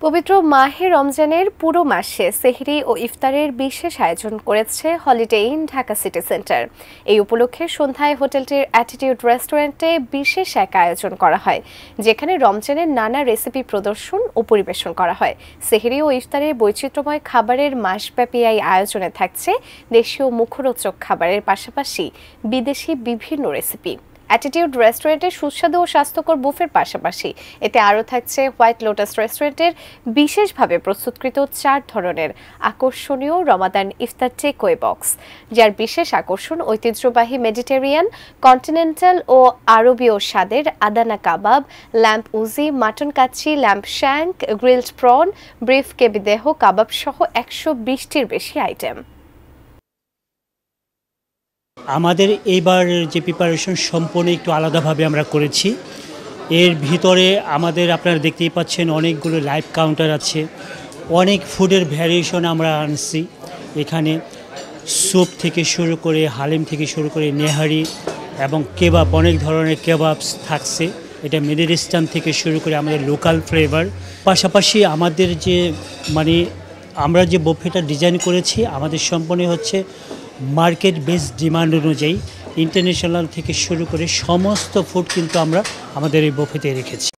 পবিত্র মাহে রমজানের পুরো মাসে সেহরি ও ইফতারের বিশেষ আয়োজন করেছে holiday in Dhaka city centre. এই উপলক্ষে সন্ধ্যায় হোটেলটির অ্যাটিটিউড রেস্টুরেন্টে বিশেষ এক আয়োজন করা হয়, যেখানে রমজানের নানা রেসিপি প্রদর্শন ও পরিবেশন করা হয়। সেহরি ও ইফতারের বৈচিত্র্যময় খাবারের মাসব্যাপী এই আয়োজনে থাকছে দেশীয় মুখরোচক খাবারের পাশাপাশি বিদেশি বিভিন্ন রেসিপি। অ্যাটিটিউড রেস্টুরেন্টের সুস্বাদু ও স্বাস্থ্যকর বুফের পাশাপাশি এতে আরও থাকছে হোয়াইট লোটাস রেস্টুরেন্টের বিশেষভাবে প্রস্তুতকৃত 4 ধরনের আকর্ষণীয় রমাদান ইফতার টেকওয়ে বক্স, যার বিশেষ আকর্ষণ ঐতিহ্যবাহী মেডিটেরিয়ান, কন্টিনেন্টাল ও আরবীয় স্বাদের আদানা কাবাব, lamb ouzi, mutton kacchi, lamb shank, grilled prawn, ব্রিফ কেবিদেহ কাবাব সহ 120টির বেশি আইটেম। আমাদের এইবার যে প্রিপারেশন সম্পূর্ণ একটু আলাদাভাবে আমরা করেছি। এর ভিতরে আমাদের আপনারা দেখতেই পাচ্ছেন অনেকগুলো লাইভ কাউন্টার আছে, অনেক ফুডের ভ্যারিয়েশন আমরা আনছি। এখানে স্যুপ থেকে শুরু করে হালিম থেকে শুরু করে নেহারি এবং কেবাব, অনেক ধরনের কেবাবস থাকছে। এটা মিডল ইস্টার্ন থেকে শুরু করে আমাদের লোকাল ফ্লেভার। পাশাপাশি আমাদের যে আমরা যে বুফেটা ডিজাইন করেছি আমাদের সম্পূর্ণ হচ্ছে মার্কেট বেসড ডিমান্ড অনুযায়ী ইন্টারন্যাশনাল থেকে শুরু করে সমস্ত ফুড কিন্তু আমরা আমাদের এই বুফেতে রেখেছি।